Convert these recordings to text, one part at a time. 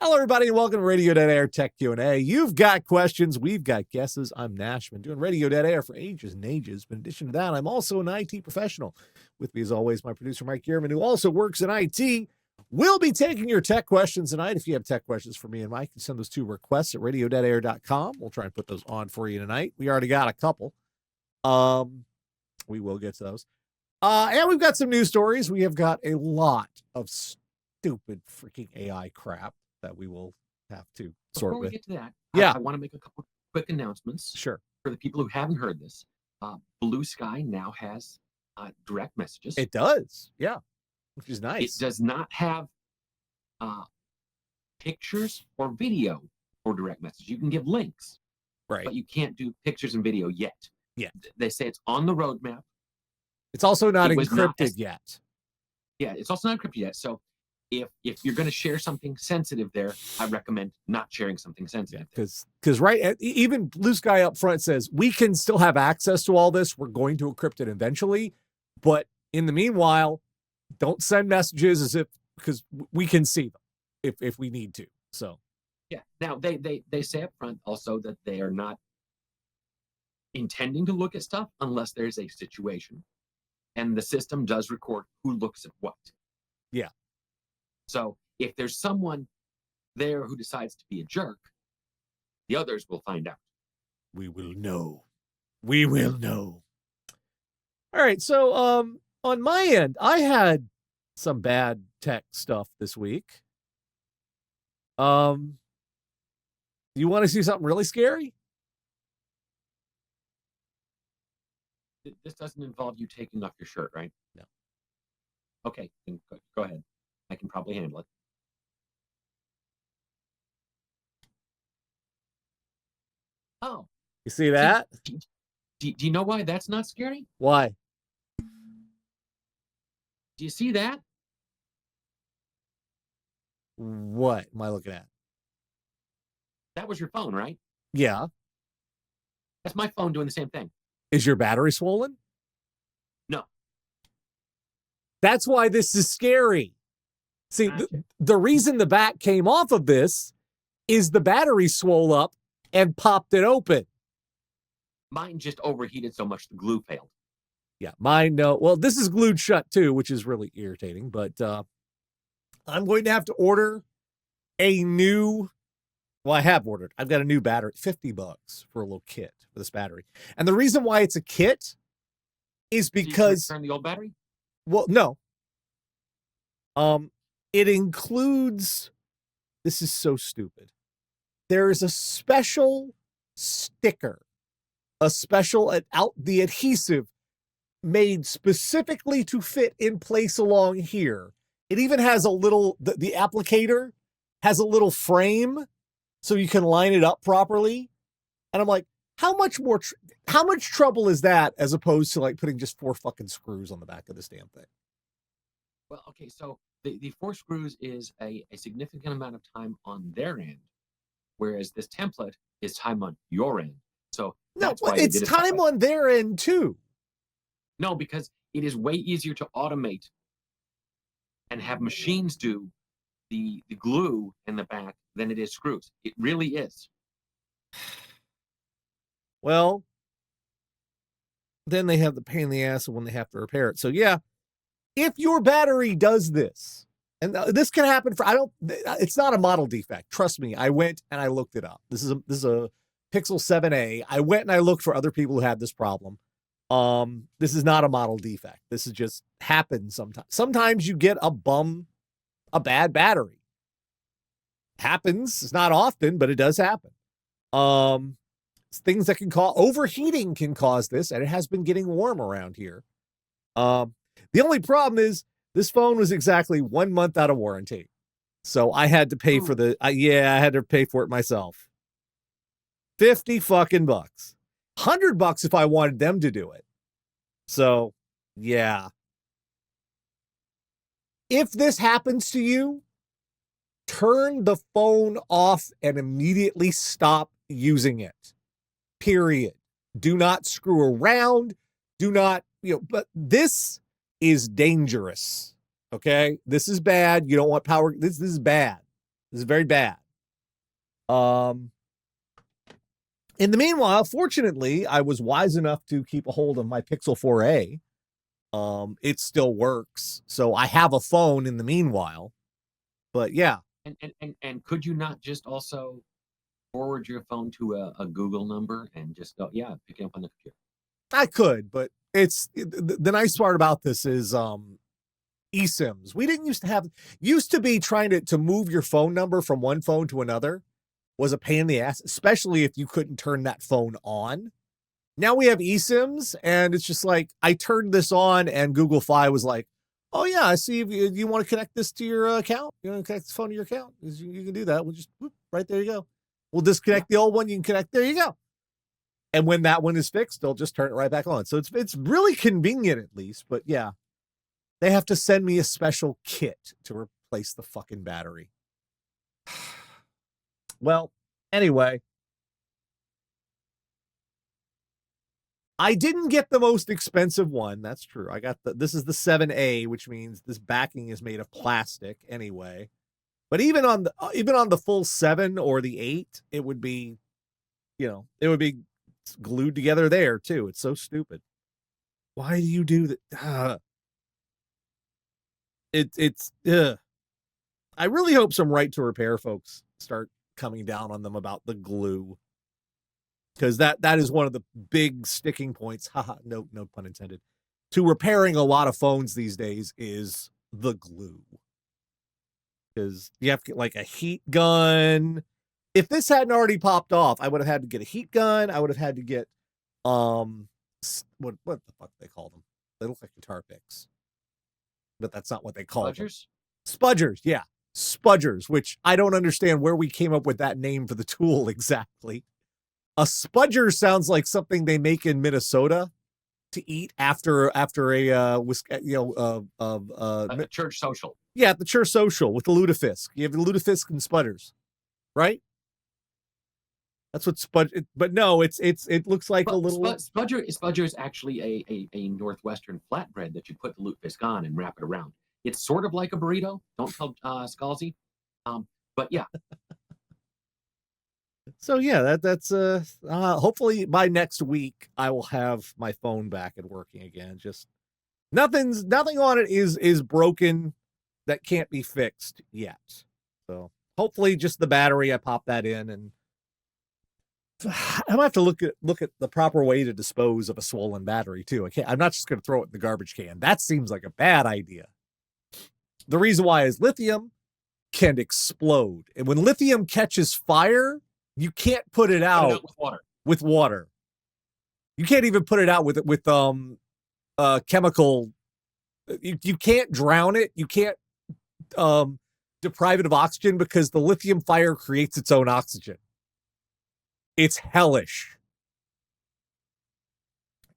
Hello, everybody, and welcome to Radio Dead Air Tech Q&A. You've got questions, we've got guesses. I'm Nash, been doing Radio Dead Air for ages and ages. But in addition to that, I'm also an IT professional. With me, as always, my producer, Mike Gierman, who also works in IT. We'll be taking your tech questions tonight. If you have tech questions for me and Mike, you can send those to requests at radiodeadair.com. We'll try and put those on for you tonight. We already got a couple. We will get to those. And we've got some news stories. We have got a lot of stupid freaking AI crap that we will have to sort Before we with. get to that, Yeah. I want to make a couple quick announcements. Sure. For the people who haven't heard this, Blue Sky now has direct messages. It does. Yeah. Which is nice. It does not have pictures or video for direct message. You can give links, Right. but you can't do pictures and video yet. Yeah. They say it's on the roadmap. It's also not It was not encrypted yet. Yeah, it's also not encrypted yet. So if you're going to share something sensitive there, I recommend not sharing something sensitive. Because right, even Blue Sky up front says we can still have access to all this. We're going to encrypt it eventually, but in the meanwhile, don't send messages because we can see them if we need to. So yeah. Now they say up front also that they are not intending to look at stuff unless there's a situation, and the system does record who looks at what. Yeah. So if there's someone there who decides to be a jerk, the others will find out. We will know. We will know. All right. So on my end, I had some bad tech stuff this week. You want to see something really scary? This doesn't involve you taking off your shirt, right? No. Okay, then go ahead. I can probably handle it. Oh. You see that? Do you know why that's not scary? Why? Do you see that? What am I looking at? That was your phone, right? Yeah. That's my phone doing the same thing. Is your battery swollen? No. That's why this is scary. See, the reason the back came off of this is the battery swole up and popped it open. Mine just overheated so much the glue failed. Yeah, mine, no. Well, this is glued shut too, which is really irritating, but I'm going to have to order a new, well, I have ordered. I've got a new battery, $50 for a little kit for this battery. And the reason why it's a kit is because... So you return the old battery? Well, no. It includes, this is so stupid. There is a special sticker, the adhesive made specifically to fit in place along here. It even has a little, the applicator has a little frame so you can line it up properly. And I'm like, how much trouble is that as opposed to like putting just 4 fucking screws on the back of this damn thing? Well, okay, so the 4 screws is a significant amount of time on their end, whereas this template is time on your end. So no, it's time on their end too. No, because it is way easier to automate and have machines do the glue in the back than it is screws. It really is. Well, then they have the pain in the ass when they have to repair it. So yeah, if your battery does this, and this can happen it's not a model defect. Trust me, I went and I looked it up. This is a Pixel 7a. I went and I looked for other people who had this problem. This is not a model defect. This is just happens sometimes. Sometimes you get a bad battery. Happens. It's not often, but it does happen. Things that can cause overheating can cause this, and it has been getting warm around here. The only problem is this phone was exactly 1 month out of warranty. So I had to pay for I had to pay for it myself. 50 fucking bucks. $100 if I wanted them to do it. So, yeah. If this happens to you, turn the phone off and immediately stop using it. Period. Do not screw around. Do not, but this is dangerous. Okay? This is bad. You don't want power. This is bad. This is very bad. In the meanwhile, fortunately, I was wise enough to keep a hold of my Pixel 4a. It still works, so I have a phone in the meanwhile. But yeah. And could you not just also forward your phone to a Google number and just go, yeah, pick it up on the computer? I could, but it's the nice part about this is eSIMs. We didn't used to be trying to move your phone number from one phone to another was a pain in the ass, especially if you couldn't turn that phone on. Now we have eSIMs, and it's just like I turned this on, and Google Fi was like, "Oh yeah, I see. If you want to connect this to your account, you want to connect this phone to your account. You can do that. We'll just whoop, right there. You go. We'll disconnect the old one. You can connect. There you go. And when that one is fixed, they'll just turn it right back on. So it's really convenient at least. But yeah, they have to send me a special kit to replace the fucking battery. Well, anyway. I didn't get the most expensive one. That's true. I got this is the 7A, which means this backing is made of plastic anyway. But even on the full 7 or the 8, it would be, it would be glued together there too. It's so stupid. Why do you do that? It's I really hope some right to repair folks start coming down on them about the glue. Because that is one of the big sticking points, haha, no pun intended, to repairing a lot of phones these days is the glue. Because you have to get like a heat gun. If this hadn't already popped off, I would have had to get a heat gun. I would have had to get what the fuck they call them? They look like guitar picks, but that's not what they call them. Spudgers, yeah, spudgers. Which I don't understand where we came up with that name for the tool exactly. A spudger sounds like something they make in Minnesota to eat after a church social. Yeah, the church social with the lutefisk. You have the lutefisk and spudders, right? That's what but no, it looks like a little spudger is actually a northwestern flatbread that you put the lutefisk on and wrap it around. It's sort of like a burrito. Don't tell Scalzi. But yeah. So yeah, that's hopefully by next week I will have my phone back and working again. Just nothing on it is broken that can't be fixed yet. So hopefully just the battery, I pop that in, and I'm gonna have to look at the proper way to dispose of a swollen battery too. I'm not just gonna throw it in the garbage can. That seems like a bad idea. The reason why is lithium can explode, and when lithium catches fire, you can't put it out with water. You can't even put it out with chemical. You can't drown it. You can't deprive it of oxygen because the lithium fire creates its own oxygen. It's hellish.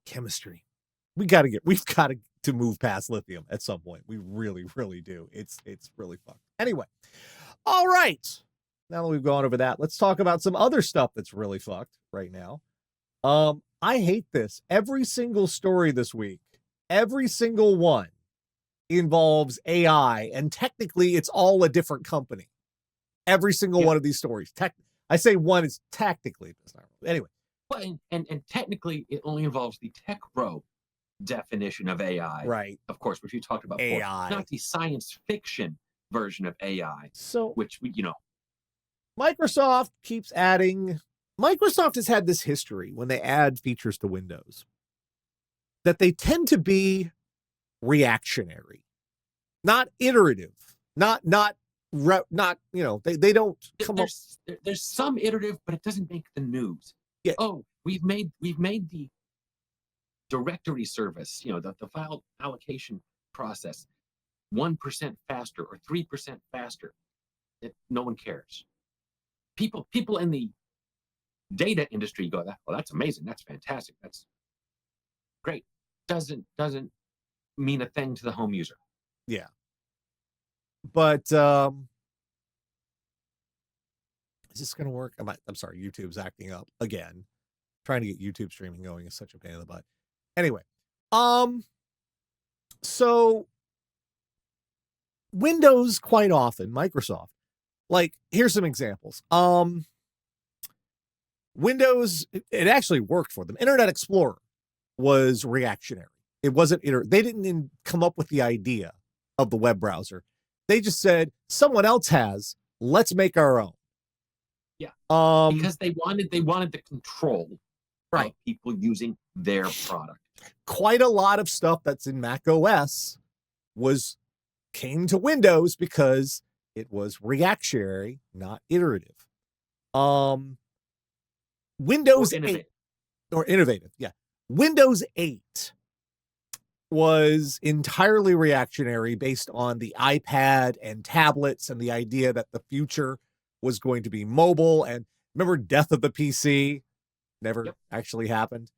Chemistry. We've got to move past lithium at some point. We really, really do. It's really fucked. Anyway, all right. Now that we've gone over that, let's talk about some other stuff that's really fucked right now. I hate this. Every single story this week, every single one involves AI, and technically it's all a different company. Every single one of these stories. I say one is technically, it's not really. Anyway. Well, and technically it only involves the tech bro definition of AI. Right. Of course, which we talked about AI. before. Not the science fiction version of AI. So which Microsoft keeps adding. Microsoft has had this history when they add features to Windows that they tend to be reactionary, not iterative, not they don't come up. There's some iterative, but it doesn't make the news. Yeah. Oh, we've made the directory service, the file allocation process 1% faster or 3% faster. That no one cares. People in the data industry go, well, that's amazing, that's fantastic, that's great. Doesn't mean a thing to the home user. Yeah. But is this gonna work? I'm sorry, YouTube's acting up again. Trying to get YouTube streaming going is such a pain in the butt. Anyway, so Windows quite often, Microsoft Like, here's some examples. Windows, it actually worked for them. Internet Explorer was reactionary. It wasn't, they didn't come up with the idea of the web browser. They just said, someone else has, let's make our own. Yeah. Because they wanted the control of people using their product. Quite a lot of stuff that's in Mac OS came to Windows because it was reactionary, not iterative. Windows 8 or innovative. Yeah. Windows 8 was entirely reactionary based on the iPad and tablets and the idea that the future was going to be mobile. And remember, death of the PC never actually happened.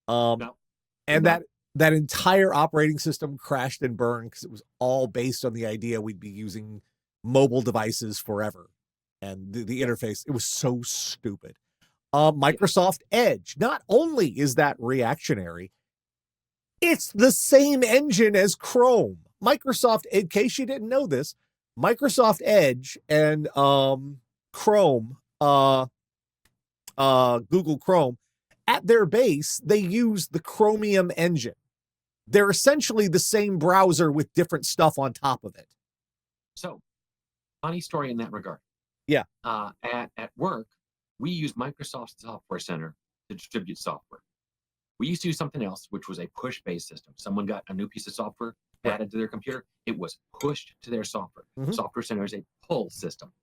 No. And that entire operating system crashed and burned because it was all based on the idea we'd be using mobile devices forever. And the interface, it was so stupid. Microsoft Edge, not only is that reactionary, it's the same engine as Chrome. Microsoft, in case you didn't know this, Microsoft Edge and Chrome, Google Chrome, at their base, they use the Chromium engine. They're essentially the same browser with different stuff on top of it. So, funny story in that regard. Yeah. At work, we use Microsoft Software Center to distribute software. We used to use something else, which was a push-based system. Someone got a new piece of software added to their computer. It was pushed to their software. Software Center is a pull system.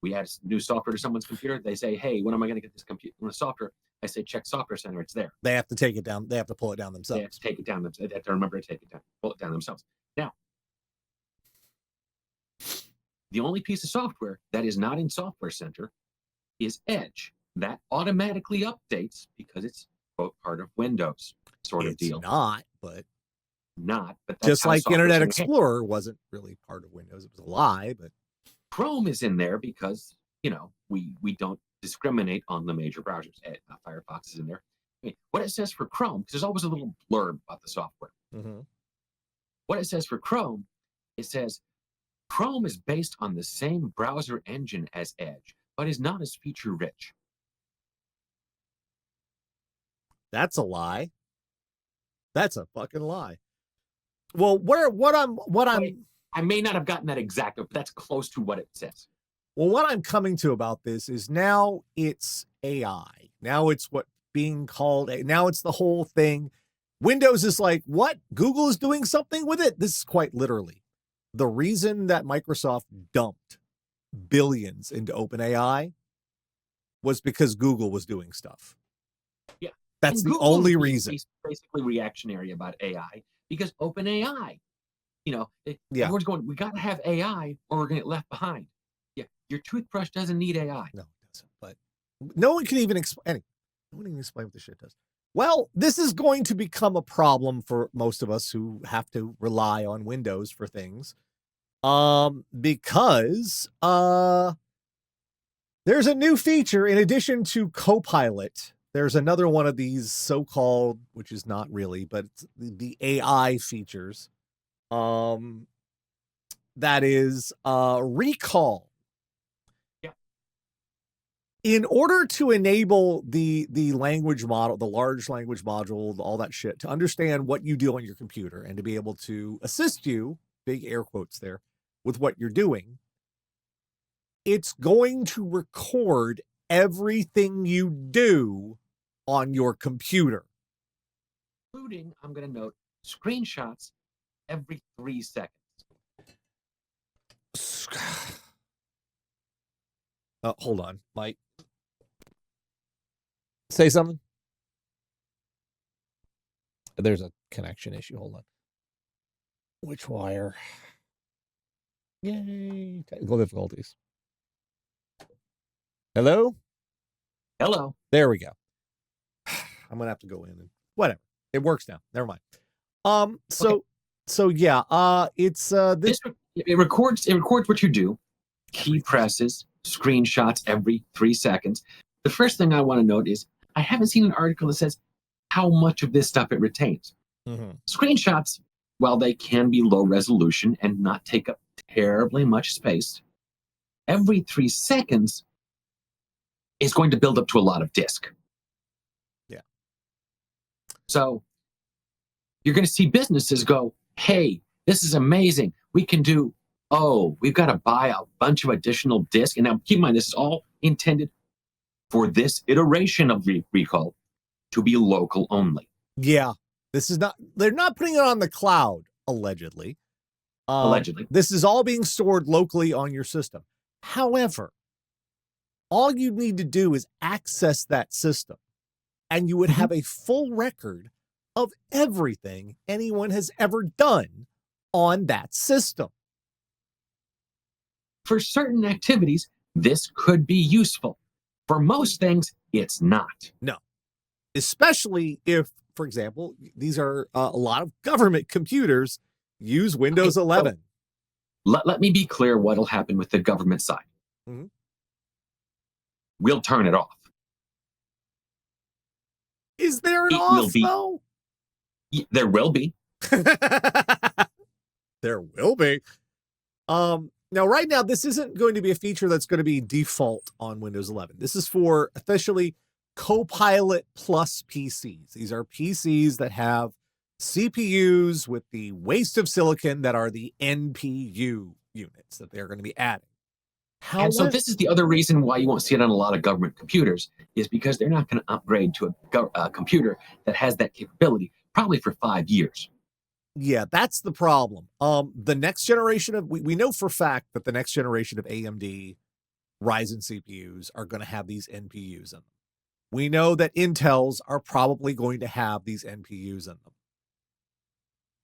We add new software to someone's computer. They say, hey, when am I going to get this computer software? I say, check Software Center. It's there. They have to take it down. They have to pull it down themselves. They have to take it down. They have to remember to take it down, pull it down themselves. Now, the only piece of software that is not in Software Center is Edge. That automatically updates because it's, quote, part of Windows sort of deal. But that's just like Internet Explorer wasn't really part of Windows. It was a lie, but Chrome is in there because, we don't discriminate on the major browsers. Firefox is in there. I mean, what it says for Chrome, because there's always a little blurb about the software. What it says for Chrome, it says Chrome is based on the same browser engine as Edge, but is not as feature rich. That's a lie. That's a fucking lie. Well, I may not have gotten that exact, but that's close to what it says. Well, what I'm coming to about this is now it's AI. Now it's now it's the whole thing. Windows is like, what? Google is doing something with it? This is quite literally. The reason that Microsoft dumped billions into OpenAI was because Google was doing stuff. Yeah. That's the only reason. He's basically reactionary about AI because OpenAI, everyone's going, we got to have AI or we're going to get left behind. Yeah. Your toothbrush doesn't need AI. No, it doesn't. But no one can even explain. No one can explain what this shit does. Well, this is going to become a problem for most of us who have to rely on Windows for things. Because there's a new feature in addition to Copilot. There's another one of these so-called, which is not really, but it's the AI features. That is recall. Yeah. In order to enable the language model, the large language module, all that shit, to understand what you do on your computer and to be able to assist you, big air quotes there, with what you're doing, it's going to record everything you do on your computer. Including, I'm going to note, screenshots every 3 seconds. Hold on, Mike. Say something. There's a connection issue. Hold on. Which wire? Yay. Technical difficulties. Hello? Hello. There we go. I'm gonna have to go in and whatever. It works now. Never mind. So yeah, it's this it records what you do, key presses, screenshots every 3 seconds. The first thing I want to note is I haven't seen an article that says how much of this stuff it retains. Screenshots, while they can be low resolution and not take up terribly much space, every 3 seconds is going to build up to a lot of disk. Yeah. So you're going to see businesses go, hey, this is amazing. We can do, we've got to buy a bunch of additional disk. And now keep in mind, this is all intended for this iteration of recall to be local only. Yeah. They're not putting it on the cloud, allegedly. Allegedly. This is all being stored locally on your system. However, all you need to do is access that system, and you would have a full record of everything anyone has ever done on that system. For certain activities, this could be useful. For most things, it's not. No. Especially if, for example, these are a lot of government computers use Windows 11. So let me be clear what'll happen with the government side. Mm-hmm. We'll turn it off. Is there an off, though? There will be. There will be. Now, right now, this isn't going to be a feature that's going to be default on Windows 11. This is for officially Copilot Plus PCs. These are PCs that have CPUs with the waste of silicon that are the NPU units that they're going to be adding. And so this is the other reason why you won't see it on a lot of government computers, is because they're not going to upgrade to a computer that has that capability, probably for 5 years. Yeah, that's the problem. The next generation of, we know for a fact that the next generation of AMD Ryzen CPUs are going to have these NPUs in them. We know that Intel's are probably going to have these NPUs in them.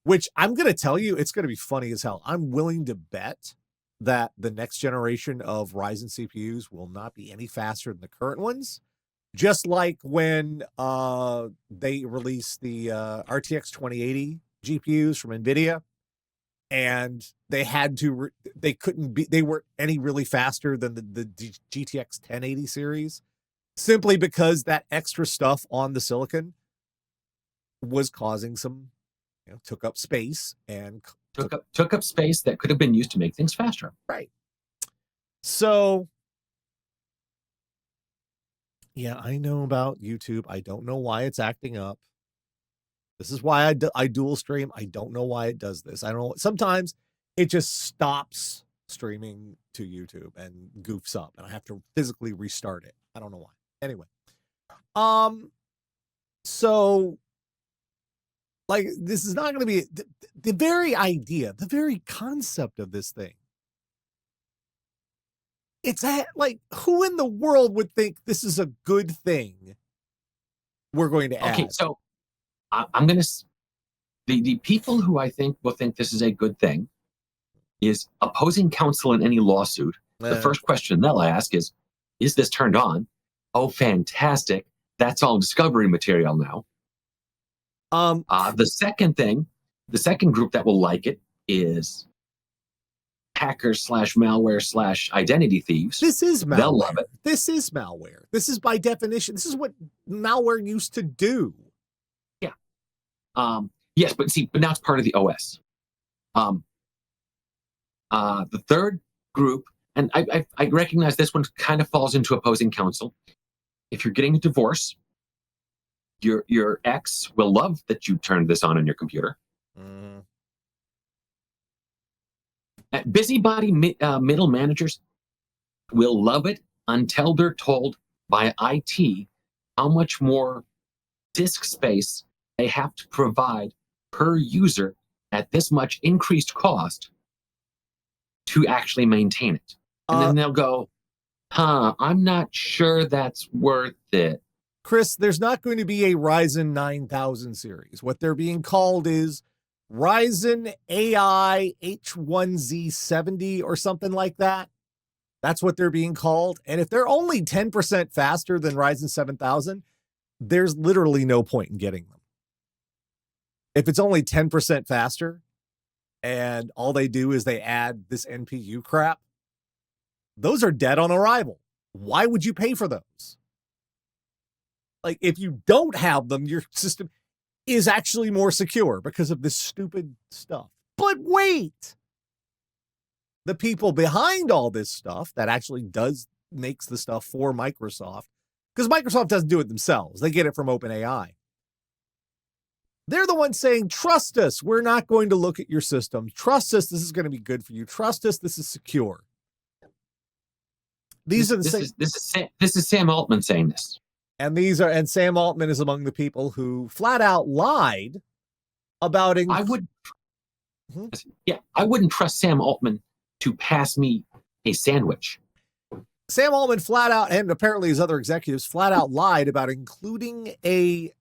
Which I'm going to tell you, it's going to be funny as hell. I'm willing to bet that the next generation of Ryzen CPUs will not be any faster than the current ones. Just like when they released the RTX 2080 GPUs from NVIDIA, and they weren't any really faster than the GTX 1080 series, simply because that extra stuff on the silicon was causing some, took up space and took up space that could have been used to make things faster. Right. So, yeah, I know about YouTube. I don't know why it's acting up. This is why I dual stream. I don't know why it does this. I don't know. Sometimes it just stops streaming to YouTube and goofs up, and I have to physically restart it. I don't know why. Anyway, so like, this is not going to be the very idea, the very concept of this thing. It's like, who in the world would think this is a good thing we're going to add? Okay, so I'm going to, the people who I think will think this is a good thing is opposing counsel in any lawsuit. The first question they'll ask is this turned on? Oh, fantastic. That's all discovery material now. The second group that will like it is hackers / malware / identity thieves. This is malware. They'll love it. This is malware. This is, by definition, this is what malware used to do. Yeah. Yes, but now it's part of the OS. The third group, and I recognize this one kind of falls into opposing counsel. If you're getting a divorce, your ex will love that you turned this on your computer. Busybody middle managers will love it until they're told by IT how much more disk space they have to provide per user at this much increased cost to actually maintain it. And then they'll go, I'm not sure that's worth it. Chris, there's not going to be a Ryzen 9000 series. What they're being called is Ryzen AI H1Z70 or something like that. That's what they're being called. And if they're only 10% faster than Ryzen 7000, there's literally no point in getting them. If it's only 10% faster and all they do is they add this NPU crap, those are dead on arrival. Why would you pay for those? Like, if you don't have them, your system is actually more secure because of this stupid stuff. But wait, the people behind all this stuff that actually makes the stuff for Microsoft, because Microsoft doesn't do it themselves. They get it from OpenAI. They're the ones saying, trust us. We're not going to look at your system. Trust us. This is going to be good for you. Trust us. This is secure. These are the same. This is Sam Altman saying this. And Sam Altman is among the people who flat out lied about I wouldn't trust Sam Altman to pass me a sandwich. Sam Altman flat out, and apparently his other executives flat out lied about including a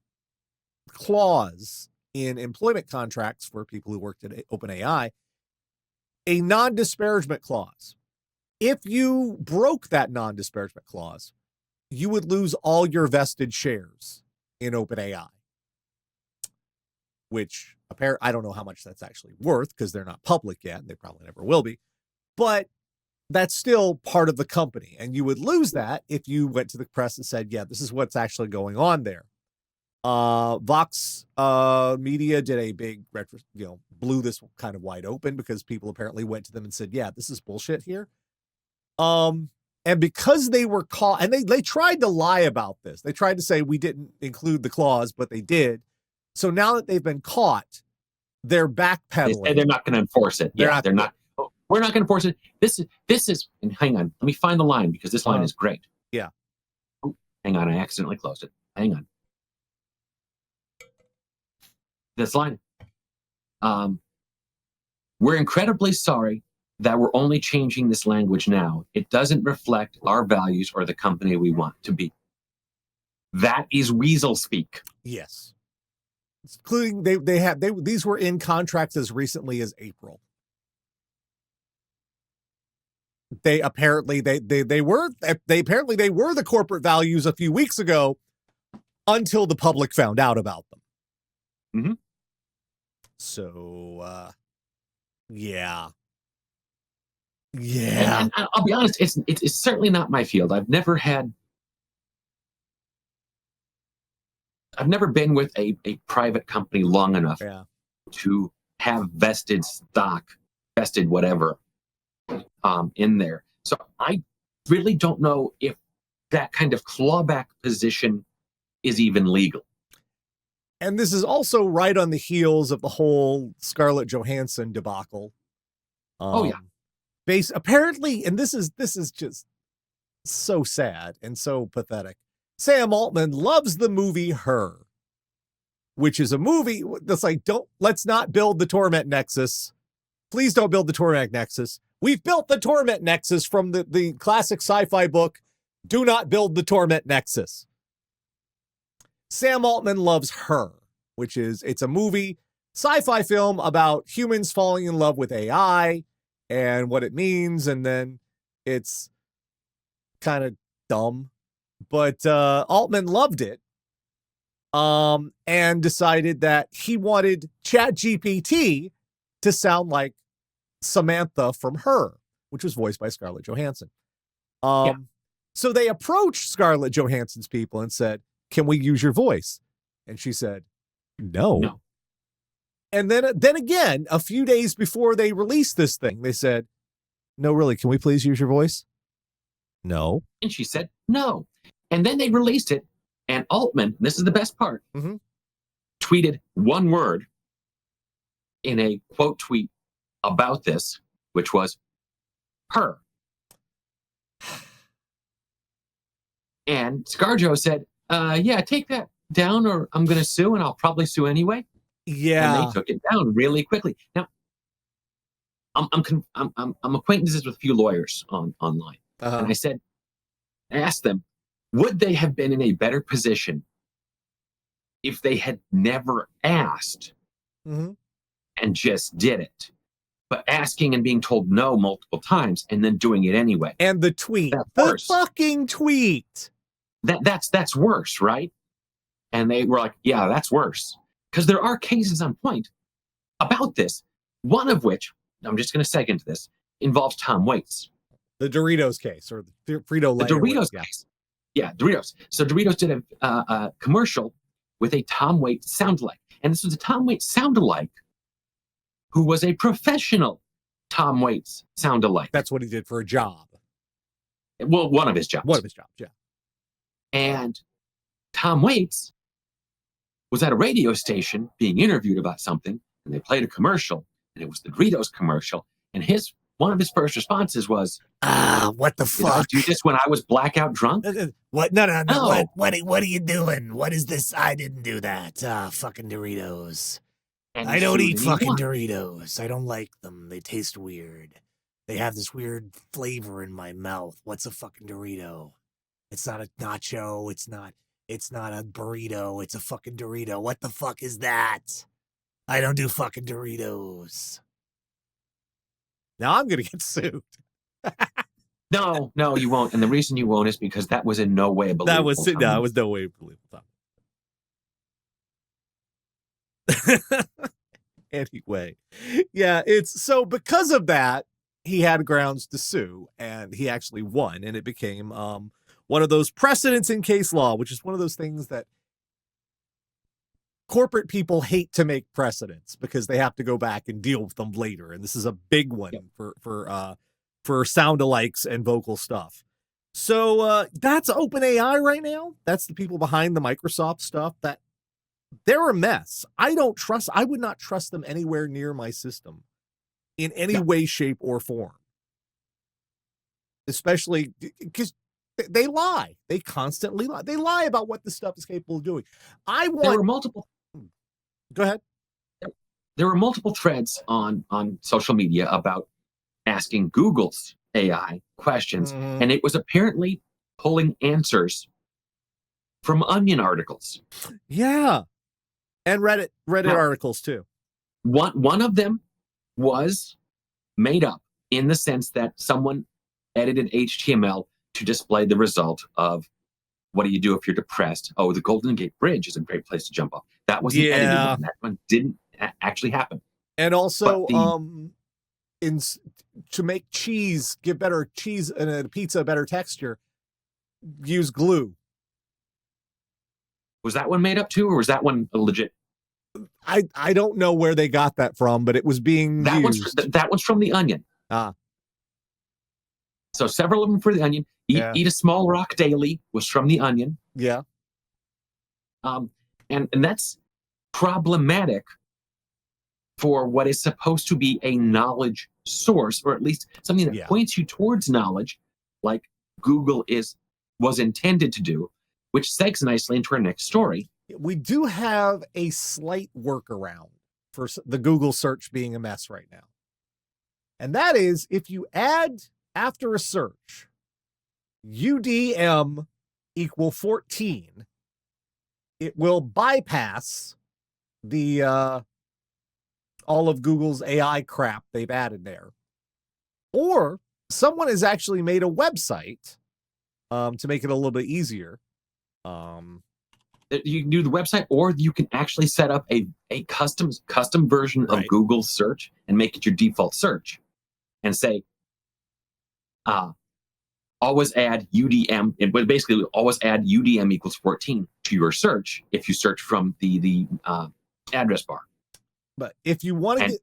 clause in employment contracts for people who worked at OpenAI, a non-disparagement clause. If you broke that non-disparagement clause, you would lose all your vested shares in OpenAI, which apparently, I don't know how much that's actually worth because they're not public yet, and they probably never will be, but that's still part of the company. And you would lose that if you went to the press and said, yeah, this is what's actually going on there. Vox Media did a big blew this kind of wide open because people apparently went to them and said, yeah, this is bullshit here. And because they were caught, and they tried to lie about this. They tried to say we didn't include the clause, but they did. So now that they've been caught, they're backpedaling. They're not going to enforce it. They're not. We're not going to enforce it. This is. And hang on, let me find the line because this line is great. Yeah. Oh, hang on, I accidentally closed it. Hang on. This line. We're incredibly sorry that we're only changing this language now. It doesn't reflect our values or the company we want to be. That is weasel speak. Yes. Including these were in contracts as recently as April. They were the corporate values a few weeks ago until the public found out about them. Mm-hmm. So yeah. Yeah. And I'll be honest, it's certainly not my field. I've never been with a private company long enough to have vested stock, vested whatever, in there. So I really don't know if that kind of clawback position is even legal. And this is also right on the heels of the whole Scarlett Johansson debacle. Apparently, and this is just so sad and so pathetic. Sam Altman loves the movie Her, which is a movie that's like, let's not build the Torment Nexus. Please don't build the Torment Nexus. We've built the Torment Nexus from the classic sci-fi book. Do not build the Torment Nexus. Sam Altman loves Her, it's a movie, sci-fi film about humans falling in love with AI and what it means. And then it's kind of dumb, but Altman loved it. And decided that he wanted ChatGPT to sound like Samantha from Her, which was voiced by Scarlett Johansson. So they approached Scarlett Johansson's people and said, can we use your voice? And she said, no. And then again, a few days before they released this thing, they said, no, really, can we please use your voice? No. And she said, no. And then they released it. And Altman, this is the best part, tweeted one word in a quote tweet about this, which was her. And ScarJo said, yeah, take that down or I'm going to sue, and I'll probably sue anyway. Yeah. And they took it down really quickly. Now, I'm acquaintances with a few lawyers online. And I asked them, would they have been in a better position if they had never asked and just did it? But asking and being told no multiple times and then doing it anyway. And the tweet. The fucking tweet. That's worse, right? And they were like, yeah, that's worse. Because there are cases on point about this. One of which, I'm just going to seg into this, involves Tom Waits. The Doritos case, or the Frito-Lay. The Doritos case. Yeah, Doritos. So Doritos did a commercial with a Tom Waits sound-alike. And this was a Tom Waits sound-alike who was a professional Tom Waits sound alike. That's what he did for a job. Well, one of his jobs. One of his jobs, yeah. And Tom Waits was at a radio station being interviewed about something, and they played a commercial, and it was the Doritos commercial. And one of his first responses was, what the "Did I fuck? do this when I was blackout drunk?" What? No. No. What are you doing? What is this? I didn't do that. Fucking Doritos. And I don't sued eat and he fucking won. Doritos. I don't like them. They taste weird. They have this weird flavor in my mouth. What's a fucking Dorito? It's not a nacho. It's not a burrito. It's a fucking Dorito. What the fuck is that? I don't do fucking Doritos. Now I'm going to get sued. No, you won't. And the reason you won't is because that was in no way a believable. It was no way believable. Anyway, yeah, it's so because of that, he had grounds to sue, and he actually won, and it became one of those precedents in case law, which is one of those things that corporate people hate to make precedents because they have to go back and deal with them later, and this is a big one for sound alikes and vocal stuff. So that's OpenAI right now. That's the people behind the Microsoft stuff. That they're a mess. I would not trust them anywhere near my system in any way, shape, or form. Especially because they lie. They constantly lie. They lie about what the stuff is capable of doing. There were multiple. Go ahead. There were multiple threads on social media about asking Google's AI questions, and it was apparently pulling answers from Onion articles. Yeah. And Reddit articles too. One of them was made up in the sense that someone edited HTML to display the result of what do you do if you're depressed? Oh, the Golden Gate Bridge is a great place to jump off. That was the edited one. That one didn't actually happen. And also, to make cheese give better cheese and a pizza better texture, use glue. Was that one made up too, or was that one legit? I don't know where they got that from, but it was being used. That one's from the Onion. So several of them for the Onion. Eat a Small Rock Daily was from the Onion. Yeah. And that's problematic for what is supposed to be a knowledge source, or at least something that points you towards knowledge, like Google was intended to do, which segs nicely into our next story. We do have a slight workaround for the Google search being a mess right now. And that is if you add after a search UDM equal 14, it will bypass the all of Google's AI crap they've added there. Or someone has actually made a website to make it a little bit easier. You can do the website, or you can actually set up a custom version of Google search and make it your default search and say, always add UDM. It would basically always add UDM equals 14 to your search if you search from the address bar. But if you want to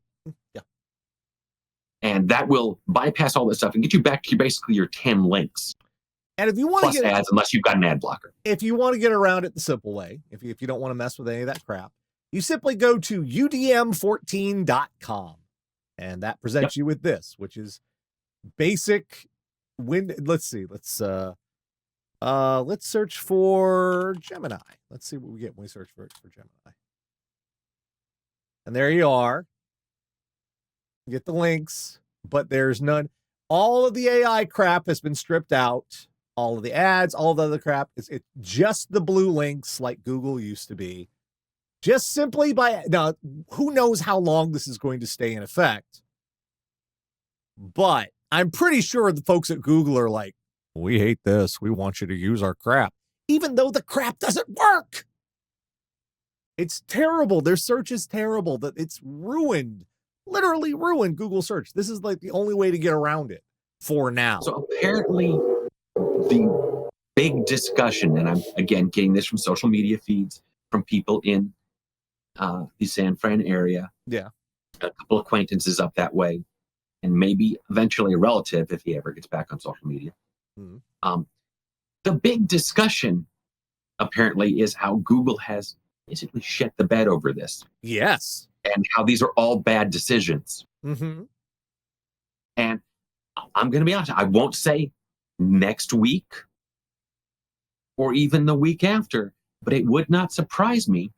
and that will bypass all this stuff and get you back to basically your 10 links. And if you want to get ads, unless you've got an ad blocker. If you want to get around it the simple way, if you don't want to mess with any of that crap, you simply go to udm14.com, and that presents you with this, which is basic let's see. Let's search for Gemini. Let's see what we get when we search for Gemini. And there you are. You get the links, but there's none. All of the AI crap has been stripped out. All of the ads, all the other crap. It's just the blue links like Google used to be. Just simply now, who knows how long this is going to stay in effect? But I'm pretty sure the folks at Google are like, we hate this. We want you to use our crap. Even though the crap doesn't work. It's terrible. Their search is terrible. That it's ruined. Literally ruined Google search. This is like the only way to get around it for now. So apparently the big discussion, and I'm again getting this from social media feeds from people in the San Fran area. Yeah. A couple acquaintances up that way. and maybe eventually a relative if he ever gets back on social media. Mhm. The big discussion apparently is how Google has basically shit the bed over this Yes. and how these are all bad decisions. Mm-hmm. And I'm going to be honest, I won't say next week or even the week after, but it would not surprise me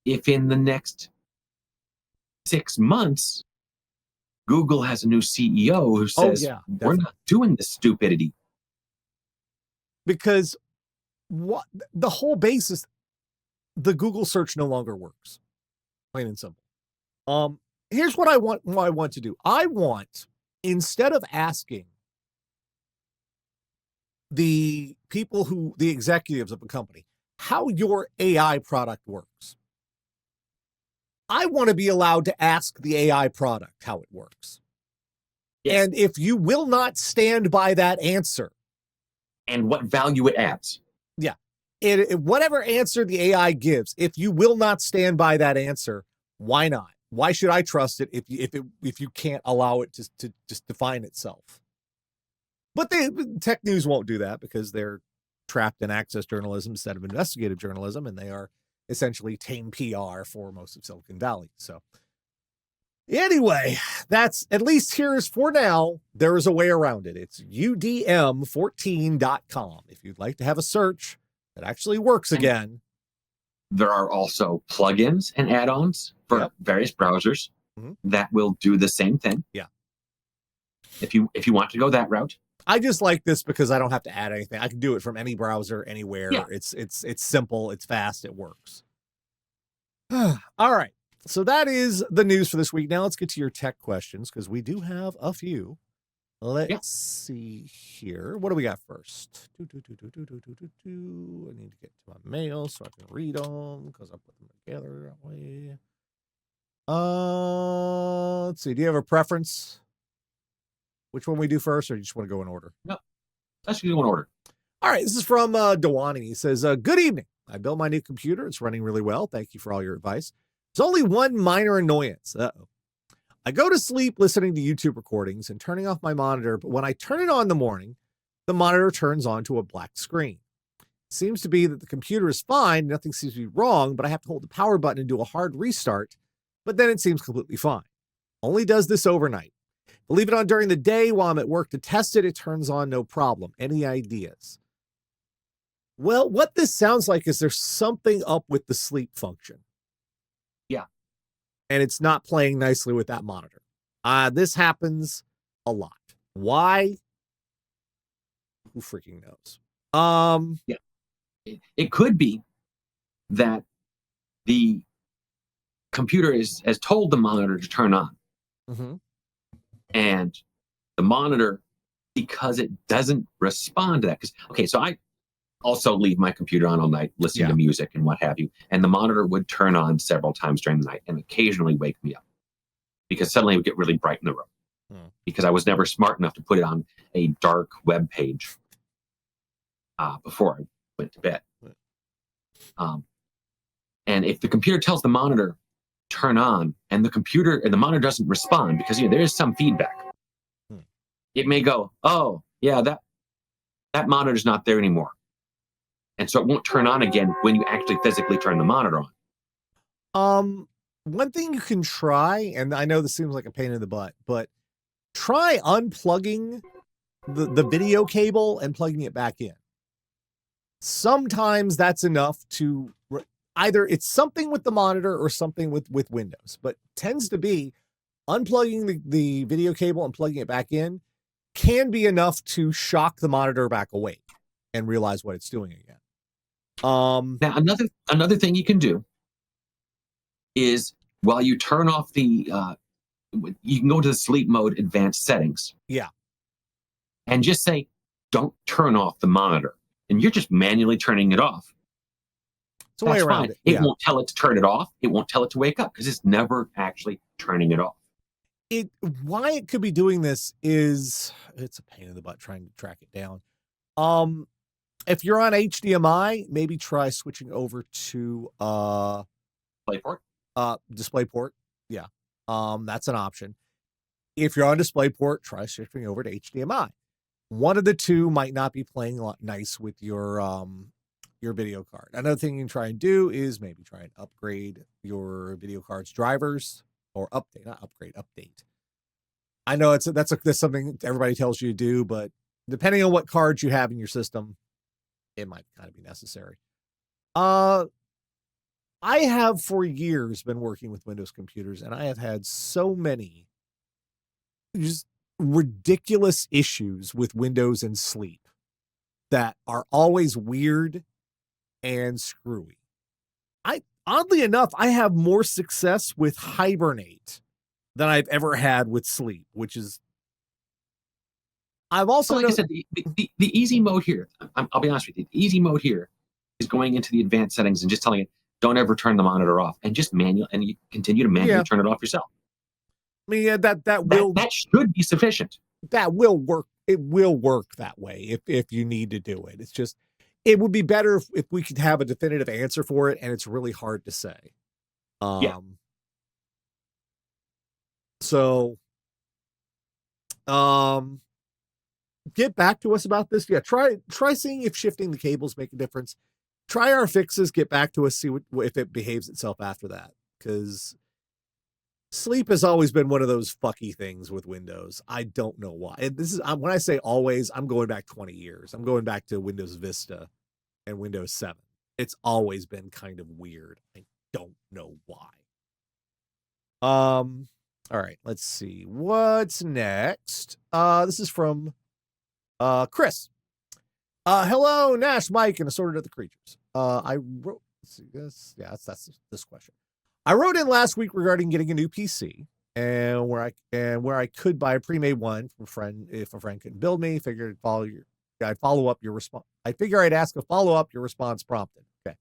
if in the next 6 months, Google has a new CEO who says, yeah, we're definitely. not doing this stupidity. Because what the whole basis, the Google search no longer works. Plain and simple. Here's what I want to do. I want, instead of asking the executives of a company, how your AI product works, I want to be allowed to ask the AI product how it works. Yes. And if you will not stand by that answer, And what value it adds. whatever answer the AI gives, if you will not stand by that answer, why not? Why should I trust it if you can't allow it to just define itself? But tech news won't do that because they're trapped in access journalism instead of investigative journalism, and they are essentially tame PR for most of Silicon Valley. So anyway, that's at least here's for now. There is a way around it. It's udm14.com. If you'd like to have a search that actually works again. There are also plugins and add-ons for various browsers that will do the same thing. Yeah. If you want to go that route. I just like this because I don't have to add anything. I can do it from any browser, anywhere. Yeah. It's simple, it's fast, it works. All right. So that is the news for this week. Now let's get to your tech questions because we do have a few. Let's see here. What do we got first? I need to get to my mail so I can read them because I put them together that way. Let's see. Do you have a preference? Which one we do first, or you just want to go in order? No, let's go in order. All right. This is from Dewani. He says, good evening. I built my new computer. It's running really well. Thank you for all your advice. There's only one minor annoyance. I go to sleep listening to YouTube recordings and turning off my monitor, but when I turn it on in the morning, the monitor turns on to a black screen. It seems to be that the computer is fine, nothing seems to be wrong, but I have to hold the power button and do a hard restart, but then it seems completely fine. Only does this overnight. If I leave it on during the day while I'm at work to test it, it turns on no problem. Any ideas? Well, what this sounds like is there's something up with the sleep function. Yeah. And it's not playing nicely with that monitor. This happens a lot. Why? Who freaking knows? Yeah. It could be that the computer has told the monitor to turn on. Mm-hmm. And the monitor, because it doesn't respond to that. So I also leave my computer on all night, listening to music and what have you. And the monitor would turn on several times during the night and occasionally wake me up because suddenly it would get really bright in the room because I was never smart enough to put it on a dark web page before I went to bed. And if the computer tells the monitor turn on and the monitor doesn't respond because there is some feedback, it may go, oh yeah, that monitor's not there anymore. And so it won't turn on again when you actually physically turn the monitor on. One thing you can try, and I know this seems like a pain in the butt, but try unplugging the video cable and plugging it back in. Sometimes that's enough to either it's something with the monitor or something with Windows, but tends to be unplugging the video cable and plugging it back in can be enough to shock the monitor back awake and realize what it's doing again. Now, another thing you can do is while you turn off you can go to the sleep mode advanced settings. Yeah. And just say, don't turn off the monitor. And you're just manually turning it off. It's a way around it. It won't tell it to turn it off. It won't tell it to wake up because it's never actually turning it off. Why it could be doing this is it's a pain in the butt trying to track it down. If you're on HDMI, maybe try switching over to DisplayPort. DisplayPort. Yeah. That's an option. If you're on DisplayPort, try shifting over to HDMI. One of the two might not be playing nice with your video card. Another thing you can try and do is maybe try and upgrade your video card's drivers, or update, not upgrade, update. I know that's something everybody tells you to do, but depending on what cards you have in your system, it might kind of be necessary. I have for years been working with Windows computers, and I have had so many just ridiculous issues with Windows and sleep that are always weird and screwy. Oddly enough, I have more success with Hibernate than I've ever had with sleep, which is, I've also, like I said, the easy mode here, I'll be honest with you, the easy mode here is going into the advanced settings and just telling it, don't ever turn the monitor off, and just and you continue to manually turn it off yourself. I mean, yeah, that should be sufficient. That will work. It will work that way if you need to do it. It's just, it would be better if we could have a definitive answer for it, and it's really hard to say. So, get back to us about this. Yeah, try seeing if shifting the cables make a difference. Try our fixes. Get back to us. See if it behaves itself after that, because sleep has always been one of those fucky things with Windows. I don't know why. And this is, when I say always, I'm going back 20 years. I'm going back to Windows Vista and Windows 7. It's always been kind of weird. I don't know why. All right, let's see. What's next? This is from Chris. Hello, Nash, Mike, and assorted other creatures. I wrote, let's see this. Yeah, that's this question. I wrote in last week regarding getting a new PC and where I could buy a pre-made one from a friend if a friend couldn't build me. Figured I'd follow up your response. I figure I'd ask a follow-up, your response prompted. Okay.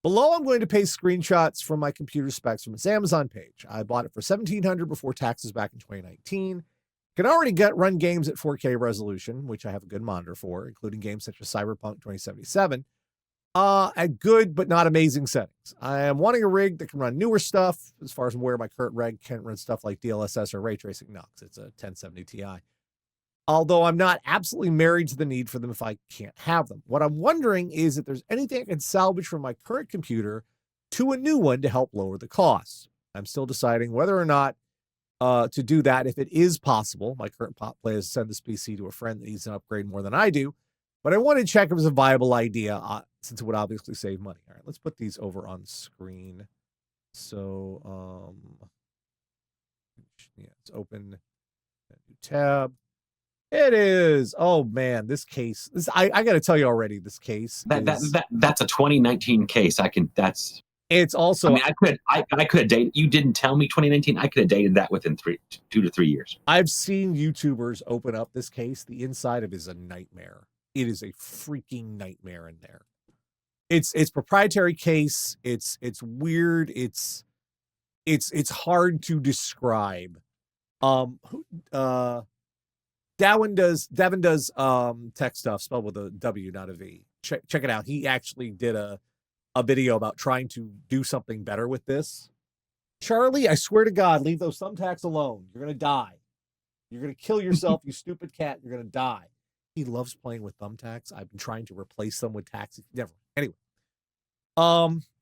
Below, I'm going to paste screenshots from my computer specs from its Amazon page. I bought it for $1,700 before taxes back in 2019. Can already run games at 4K resolution, which I have a good monitor for, including games such as Cyberpunk 2077. At good but not amazing settings. I am wanting a rig that can run newer stuff. As far as I'm aware, my current rig can't run stuff like DLSS or ray tracing. No, it's a 1070 Ti. Although I'm not absolutely married to the need for them if I can't have them. What I'm wondering is if there's anything I can salvage from my current computer to a new one to help lower the costs. I'm still deciding whether or not to do that if it is possible. My current plan is to send this PC to a friend that needs an upgrade more than I do. But I want to check if it was a viable idea since it would obviously save money. All right, let's put these over on screen. So, yeah, let's open a new tab. It is. Oh man, this case. I got to tell you already. This case. That's a 2019 case. It's also. I mean, I could have dated. You didn't tell me 2019. I could have dated that within 2 to 3 years. I've seen YouTubers open up this case. The inside of it is a nightmare. It is a freaking nightmare in there. It's proprietary case. It's weird. It's hard to describe. Devin does tech stuff spelled with a W, not a V. Check it out. He actually did a video about trying to do something better with this. Charlie, I swear to God, leave those thumbtacks alone. You're gonna die. You're gonna kill yourself, you stupid cat. You're gonna die. He loves playing with thumbtacks. I've been trying to replace them with tacks. Never. Anyway.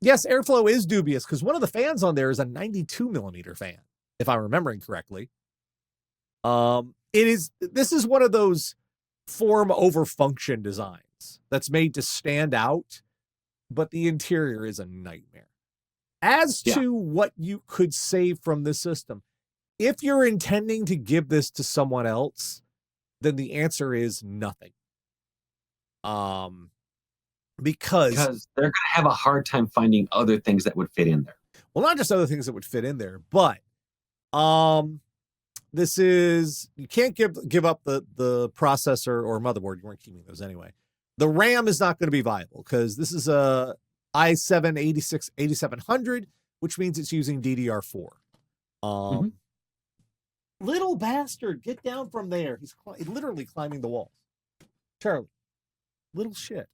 Yes, airflow is dubious because one of the fans on there is a 92 millimeter fan, if I'm remembering correctly. This is one of those form over function designs that's made to stand out, but the interior is a nightmare. As to what you could save from this system, if you're intending to give this to someone else, then the answer is nothing. Because they're going to have a hard time finding other things that would fit in there. Well, not just other things that would fit in there, but this is, you can't give up the processor or motherboard. You weren't keeping those anyway. The RAM is not going to be viable because this is a i7 8700, which means it's using DDR4. Little bastard, get down from there. He's literally climbing the walls. Charlie, little shit.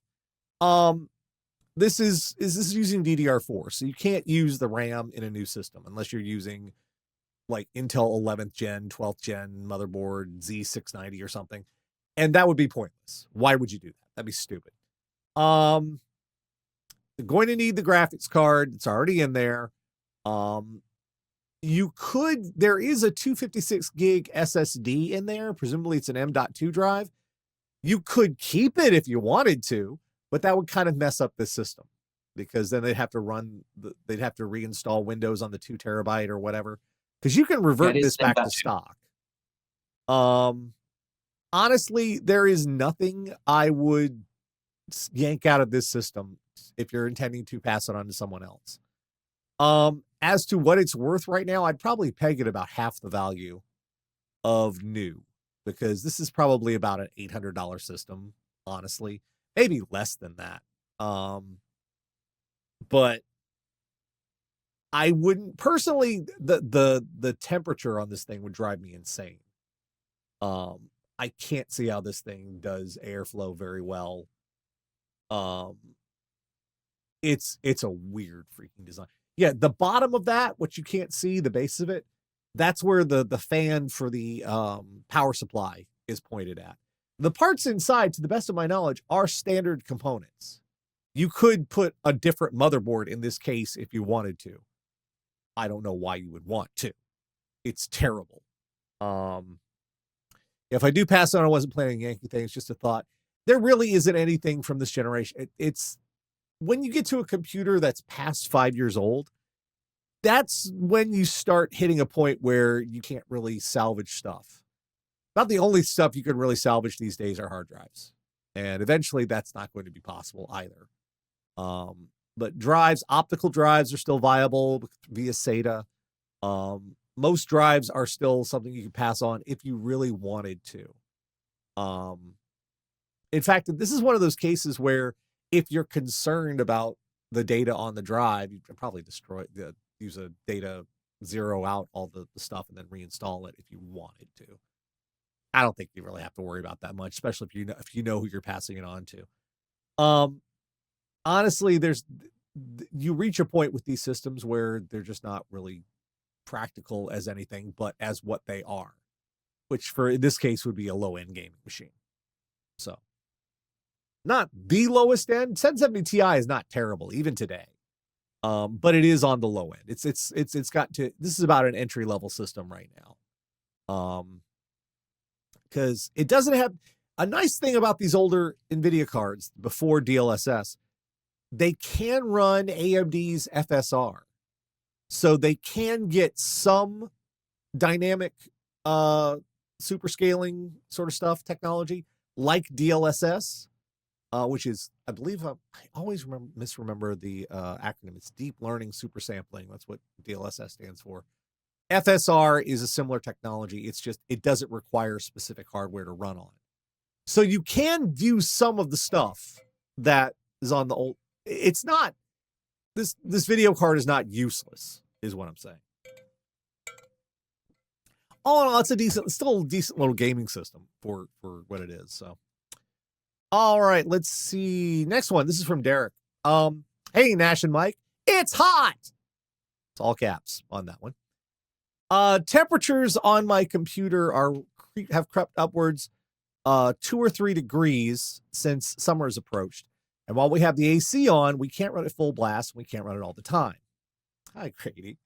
This is using DDR4, so you can't use the RAM in a new system unless you're using like Intel 11th gen, 12th gen motherboard Z690 or something. And that would be pointless. Why would you do that? That'd be stupid. Going to need the graphics card. It's already in there. There is a 256 gig SSD in there. Presumably it's an M.2 drive. You could keep it if you wanted to, but that would kind of mess up the system because then they'd have to reinstall Windows on the 2 terabyte or whatever. Because you can revert this back to stock. Honestly, there is nothing I would yank out of this system if you're intending to pass it on to someone else. As to what it's worth right now, I'd probably peg it about half the value of new, because this is probably about an $800 system, honestly, maybe less than that. But I wouldn't personally, the temperature on this thing would drive me insane. I can't see how this thing does airflow very well. It's a weird freaking design. Yeah, the bottom of that, what you can't see, the base of it, that's where the fan for the power supply is pointed at. The parts inside, to the best of my knowledge, are standard components. You could put a different motherboard in this case if you wanted to. I don't know why you would want to. It's terrible. If I do pass on, I wasn't planning Yankee thing. It's just a thought. There really isn't anything from this generation. It's when you get to a computer that's past 5 years old, that's when you start hitting a point where you can't really salvage stuff. About the only stuff you can really salvage these days are hard drives. And eventually that's not going to be possible either. But drives, optical drives are still viable via SATA. Most drives are still something you can pass on if you really wanted to. In fact, this is one of those cases where if you're concerned about the data on the drive, you can probably use a data zero out all the stuff and then reinstall it if you wanted to. I don't think you really have to worry about that much, especially if you know who you're passing it on to. Honestly, you reach a point with these systems where they're just not really practical as anything but as what they are, which in this case would be a low-end gaming machine. So not the lowest end. 1070 Ti is not terrible even today, but it is on the low end. This is about an entry-level system right now, because it doesn't have a nice thing about these older NVIDIA cards before DLSS. They can run AMD's FSR. So they can get some dynamic super scaling sort of stuff, technology, like DLSS, which is, I believe, I always misremember the acronym. It's Deep Learning Super Sampling. That's what DLSS stands for. FSR is a similar technology. It's just, it doesn't require specific hardware to run on. So you can use some of the stuff that is on the old. It's not, this video card is not useless, is what I'm saying. All in all, it's still a decent little gaming system for what it is. So, all right, let's see. Next one. This is from Derek. Hey, Nash and Mike, it's hot. It's all caps on that one. Temperatures on my computer have crept upwards 2 or 3 degrees since summer has approached. And while we have the AC on, we can't run it full blast. We can't run it all the time. Hi, Grady.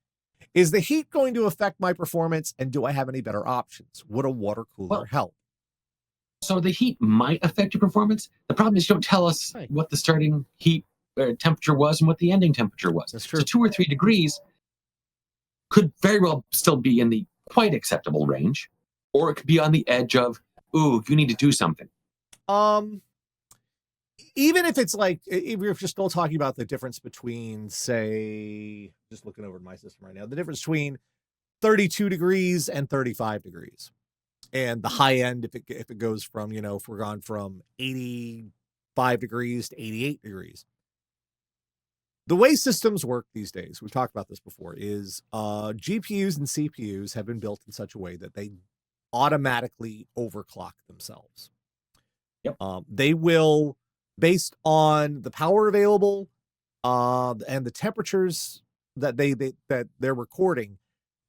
Is the heat going to affect my performance, and do I have any better options? Would a water cooler help? So the heat might affect your performance. The problem is you don't tell us what the starting heat temperature was and what the ending temperature was. That's true. So 2 or 3 degrees could very well still be in the quite acceptable range, or it could be on the edge of, ooh, you need to do something. Even if it's like, if you're just still talking about the difference between, say, just looking over my system right now, the difference between 32 degrees and 35 degrees. And the high end, if it goes from, if we're gone from 85 degrees to 88 degrees. The way systems work these days, we've talked about this before, is GPUs and CPUs have been built in such a way that they automatically overclock themselves. Yep. They will, based on the power available and the temperatures that they're recording,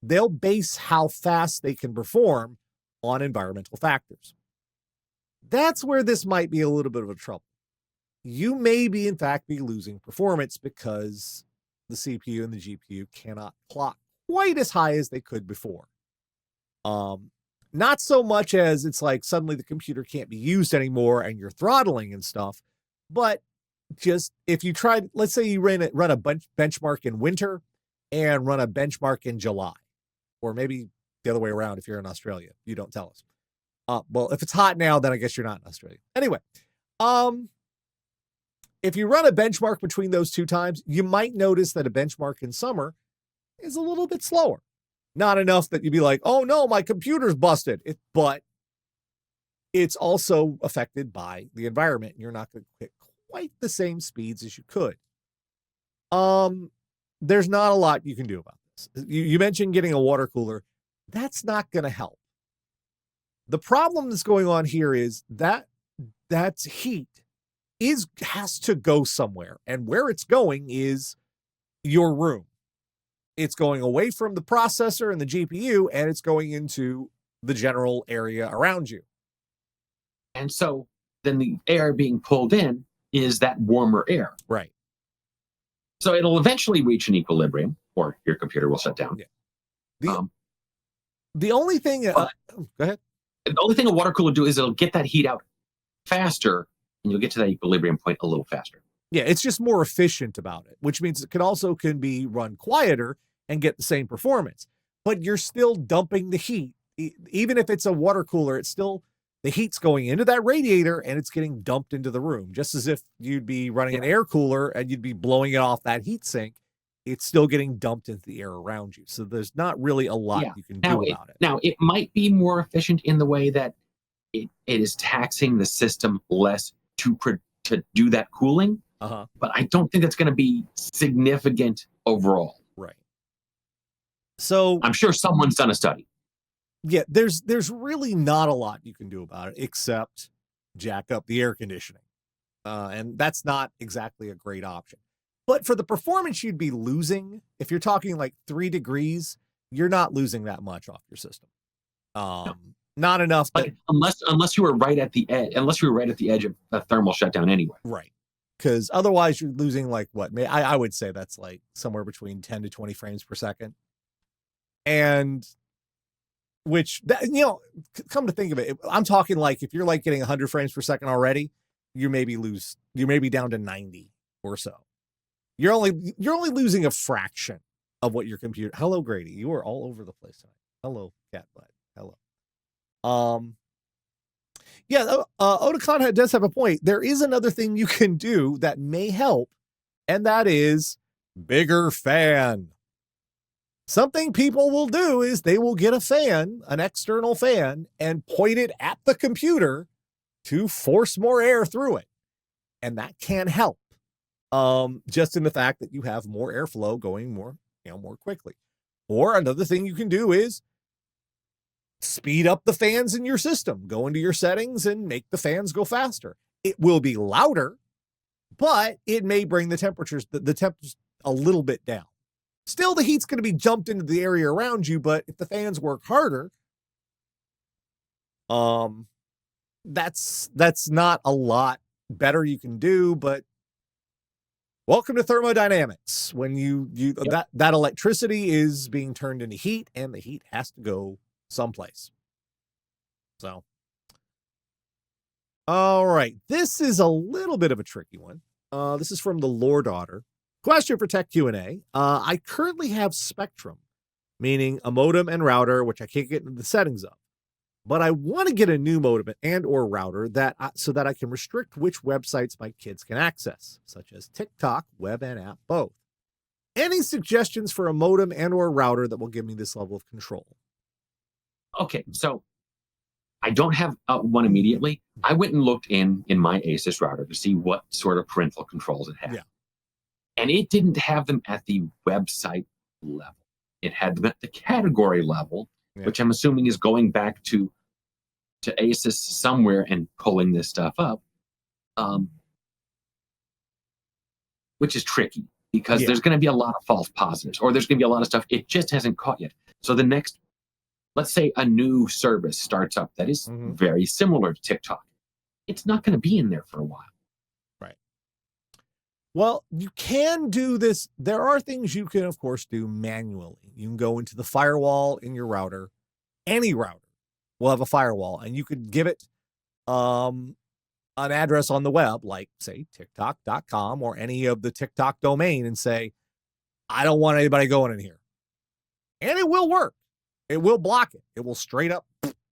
they'll base how fast they can perform on environmental factors. That's where this might be a little bit of a trouble. You may be, in fact, be losing performance because the CPU and the GPU cannot clock quite as high as they could before. Not so much as it's like suddenly the computer can't be used anymore and you're throttling and stuff, but just if you tried, let's say you run a benchmark in winter and run a benchmark in July, or maybe the other way around if you're in Australia. You don't tell us. Well, if it's hot now, then I guess you're not in Australia. Anyway, if you run a benchmark between those two times, you might notice that a benchmark in summer is a little bit slower. Not enough that you'd be like, oh no, my computer's busted. But it's also affected by the environment. You're not going to hit quite the same speeds as you could. There's not a lot you can do about this. You mentioned getting a water cooler. That's not going to help. The problem that's going on here is that heat has to go somewhere. And where it's going is your room. It's going away from the processor and the GPU, and it's going into the general area around you. And so then the air being pulled in is that warmer air. Right. So it'll eventually reach an equilibrium, or your computer will shut down. Yeah. The only thing... go ahead. The only thing a water cooler will do is it'll get that heat out faster, and you'll get to that equilibrium point a little faster. Yeah, it's just more efficient about it, which means it can be run quieter and get the same performance. But you're still dumping the heat. Even if it's a water cooler, it's still, the heat's going into that radiator and it's getting dumped into the room, just as if you'd be running an air cooler and you'd be blowing it off that heat sink. It's still getting dumped into the air around you. So there's not really a lot you can do about it. Now, it might be more efficient in the way that it is taxing the system less to do that cooling. But I don't think that's going to be significant overall. Right. So I'm sure someone's done a study. Yeah, there's really not a lot you can do about it except jack up the air conditioning. And that's not exactly a great option. But for the performance you'd be losing, if you're talking like 3 degrees, you're not losing that much off your system. No. Not enough. Unless you were right at the edge, of a thermal shutdown anyway. Right. Because otherwise you're losing like what? I would say that's like somewhere between 10 to 20 frames per second. And which, come to think of it, I'm talking like if you're like getting 100 frames per second already, you may be down to 90 or so. You're only losing a fraction of what your computer. Hello, Grady. You are all over the place tonight. Hello, Catbud. Hello. Otakon does have a point. There is another thing you can do that may help, and that is bigger fan. Something people will do is they will get a fan, an external fan, and point it at the computer to force more air through it. And that can help. Just in the fact that you have more airflow going more quickly. Or another thing you can do is speed up the fans in your system. Go into your settings and make the fans go faster. It will be louder, but it may bring the temperatures a little bit down. Still, the heat's going to be jumped into the area around you, but if the fans work harder, that's not a lot better you can do, but welcome to thermodynamics. When that electricity is being turned into heat, and the heat has to go someplace. So, all right, this is a little bit of a tricky one. This is from the Lore Daughter. Question for Tech Q&A. I currently have Spectrum, meaning a modem and router, which I can't get into the settings of. But I want to get a new modem and or router so that I can restrict which websites my kids can access, such as TikTok, web and app both. Any suggestions for a modem and or router that will give me this level of control? Okay, so I don't have one immediately. I went and looked in my Asus router to see what sort of parental controls it had. Yeah. And it didn't have them at the website level. It had them at the category level, which I'm assuming is going back to Asus somewhere and pulling this stuff up, which is tricky because there's going to be a lot of false positives, or there's going to be a lot of stuff it just hasn't caught yet. So the next, let's say a new service starts up that is Mhm. very similar to TikTok. It's not going to be in there for a while. Right. Well, you can do this. There are things you can, of course, do manually. You can go into the firewall in your router. Any router will have a firewall, and you could give it an address on the web, like, say, TikTok.com or any of the TikTok domain, and say, I don't want anybody going in here. And it will work. It will block it. It will straight up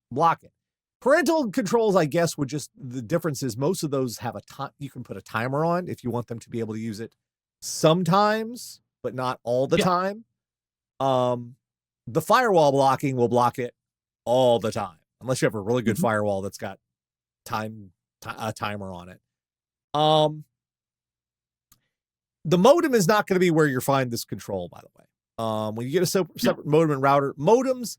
block it. Parental controls, I guess, would just, the difference is most of those have a time. You can put a timer on if you want them to be able to use it sometimes, but not all the time. The firewall blocking will block it all the time, unless you have a really good firewall that's got a timer on it. The modem is not going to be where you find this control, by the way. When you get a separate modem and router, modems,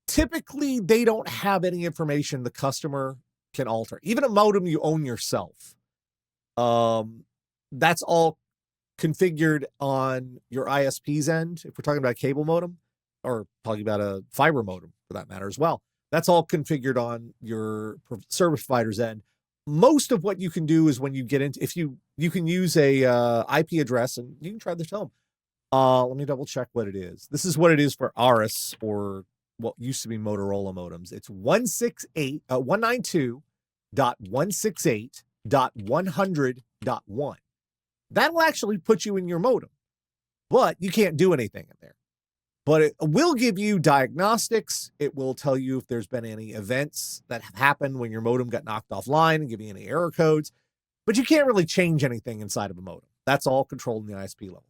typically they don't have any information the customer can alter. Even a modem you own yourself. That's all configured on your ISP's end. If we're talking about a cable modem, or talking about a fiber modem for that matter as well, that's all configured on your service provider's end. Most of what you can do is when you get into, if you can use a IP address, and you can try this at home. Let me double check what it is. This is what it is for ARIS, or what used to be Motorola modems. It's 192.168.100.1. That'll actually put you in your modem, but you can't do anything in there. But it will give you diagnostics. It will tell you if there's been any events that have happened when your modem got knocked offline and give you any error codes. But you can't really change anything inside of a modem. That's all controlled in the ISP level.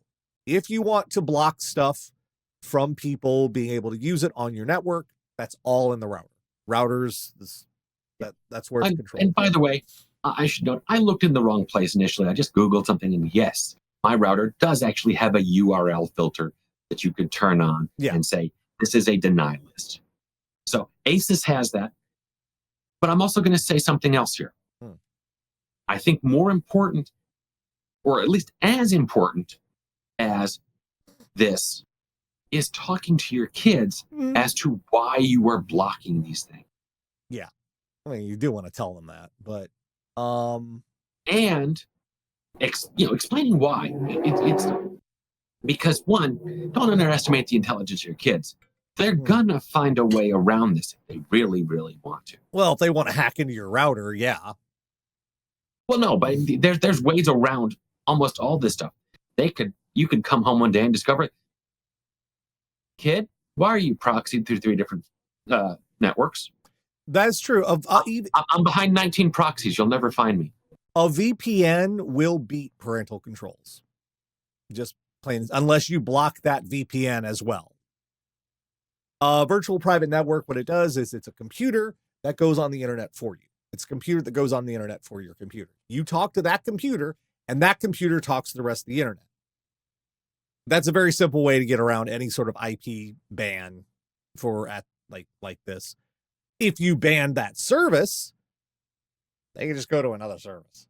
If you want to block stuff from people being able to use it on your network, that's all in the router. Routers, that's where it's controlled. And by the way, I should note, I looked in the wrong place initially. I just Googled something, and yes, my router does actually have a URL filter that you could turn on and say, this is a deny list. So ASUS has that. But I'm also going to say something else here. I think more important, or at least as important as this, is talking to your kids as to why you are blocking these things. Yeah. I mean, you do want to tell them that, but and explaining why. It's because, one, don't underestimate the intelligence of your kids. They're gonna find a way around this if they really, really want to. Well, if they want to hack into your router, yeah. Well, no, but there's ways around almost all this stuff. You could come home one day and discover, kid, why are you proxied through 3 different networks? That's true. I'm behind 19 proxies. You'll never find me. A VPN will beat parental controls. Just plain, unless you block that VPN as well. A virtual private network, what it does is it's a computer that goes on the internet for you. It's a computer that goes on the internet for your computer. You talk to that computer, and that computer talks to the rest of the internet. That's a very simple way to get around any sort of IP ban like this. If you ban that service, they can just go to another service.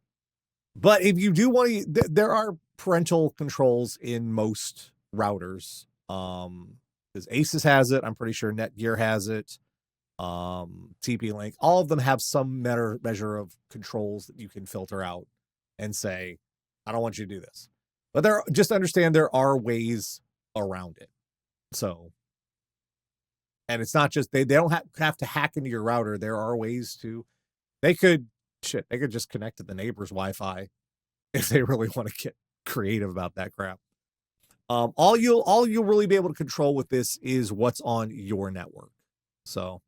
But if you do want to, there are parental controls in most routers. Because ASUS has it, I'm pretty sure Netgear has it. TP-Link, all of them have some measure of controls that you can filter out and say, I don't want you to do this. But just understand there are ways around it. So, and it's not just, they don't have to hack into your router. There are ways to, they could just connect to the neighbor's Wi-Fi if they really want to get creative about that crap. All you'll really be able to control with this is what's on your network. So,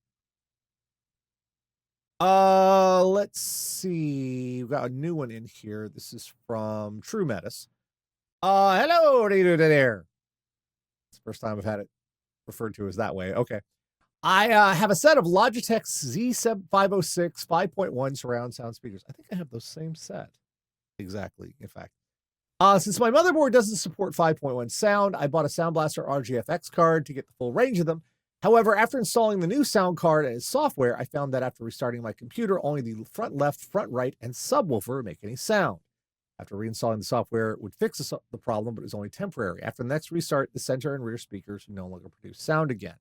let's see. We've got a new one in here. This is from True Metis. Hello, what are you doing there? It's the first time I've had it referred to as that way. Okay. I have a set of Logitech Z506 5.1 surround sound speakers. I think I have those same set. Exactly, in fact. Since my motherboard doesn't support 5.1 sound, I bought a Sound Blaster RGFX card to get the full range of them. However, after installing the new sound card and its software, I found that after restarting my computer, only the front left, front right, and subwoofer make any sound. After reinstalling the software, it would fix the problem, but it was only temporary. After the next restart, the center and rear speakers would no longer produce sound again.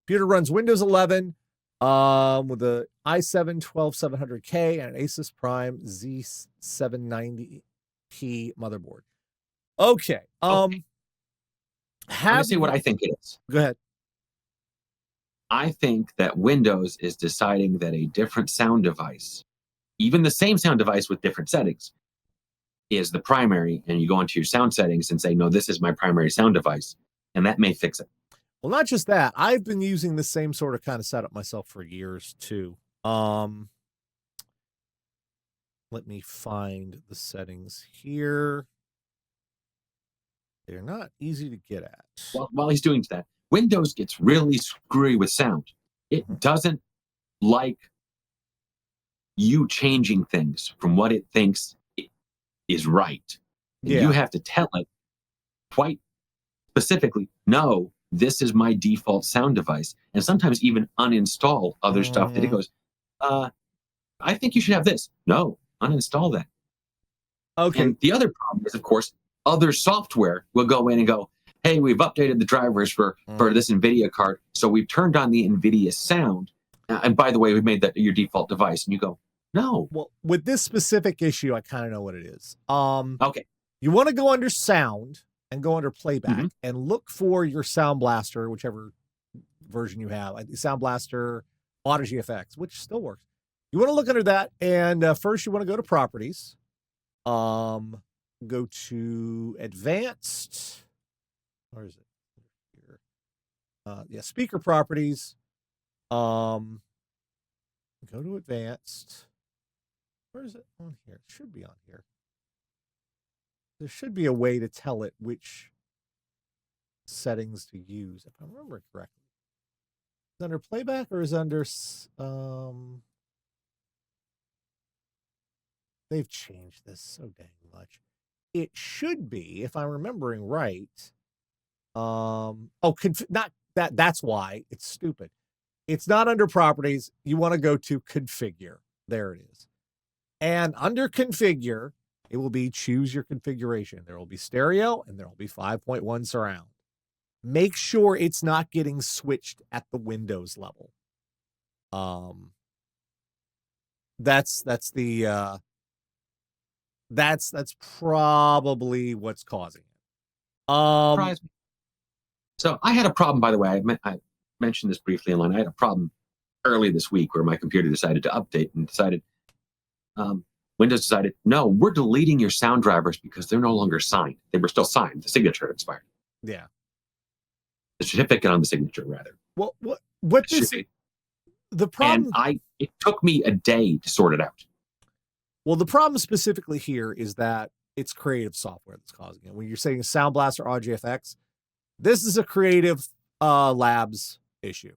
Computer runs Windows 11 with a i7-12700K and an Asus Prime Z790P motherboard. Okay. Okay. Let me see what I think it is. Go ahead. I think that Windows is deciding that a different sound device, even the same sound device with different settings, is the primary, and you go into your sound settings and say, no, this is my primary sound device, and that may fix it. Well, not just that. I've been using the same sort of kind of setup myself for years too. Let me find the settings here. They're not easy to get at. While he's doing that, Windows gets really screwy with sound. It doesn't like you changing things from what it thinks is right. And you have to tell it quite specifically, no, this is my default sound device. And sometimes even uninstall other stuff that it goes, I think you should have this. No, uninstall that. Okay. And the other problem is, of course, other software will go in and go, hey, we've updated the drivers for this NVIDIA card. So we've turned on the NVIDIA sound. And by the way, we've made that your default device. And you go, no. Well, with this specific issue, I kind of know what it is. Okay. You want to go under sound and go under playback and look for your Sound Blaster, whichever version you have, like Sound Blaster, Audigy FX, which still works. You want to look under that. And first you want to go to properties, go to advanced. Where is it? Here. Yeah, speaker properties. Go to advanced. Where is it on here? It should be on here. There should be a way to tell it which settings to use, if I remember correctly. Is it under playback or is it under they've changed this so dang much. It should be, if I'm remembering right. Not that. That's why it's stupid. It's not under properties. You want to go to configure. There it is. And under configure, it will be choose your configuration. There will be stereo and there will be 5.1 surround. Make sure it's not getting switched at the Windows level. That's probably what's causing it. Surprise me. So I had a problem, by the way. I mentioned this briefly online. I had a problem early this week where my computer decided to update and decided, Windows decided, no, we're deleting your sound drivers because they're no longer signed. They were still signed. The signature had expired. Yeah. The certificate on the signature, rather. Well, what this, the problem. And it took me a day to sort it out. Well, the problem specifically here is that it's creative software that's causing it. When you're saying Sound Blaster or Audigy FX, this is a Creative Labs issue.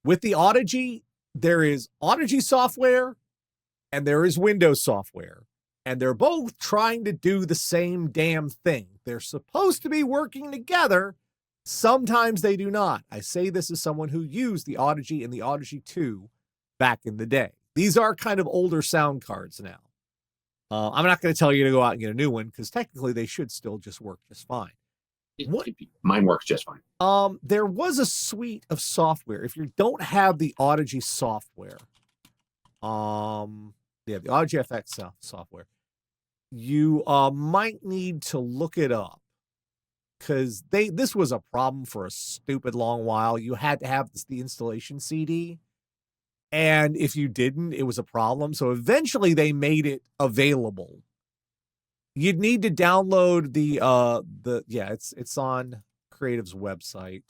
With the Audigy, there is Audigy software and there is Windows software. And they're both trying to do the same damn thing. They're supposed to be working together. Sometimes they do not. I say this as someone who used the Audigy and the Audigy 2 back in the day. These are kind of older sound cards now. I'm not going to tell you to go out and get a new one because technically they should still just work just fine. Mine works just fine. There was a suite of software. If you don't have the Audigy software, the Audigy FX software, you might need to look it up because this was a problem for a stupid long while. You had to have the installation CD. And if you didn't, it was a problem. So eventually they made it available. You'd need to download it's on Creative's website.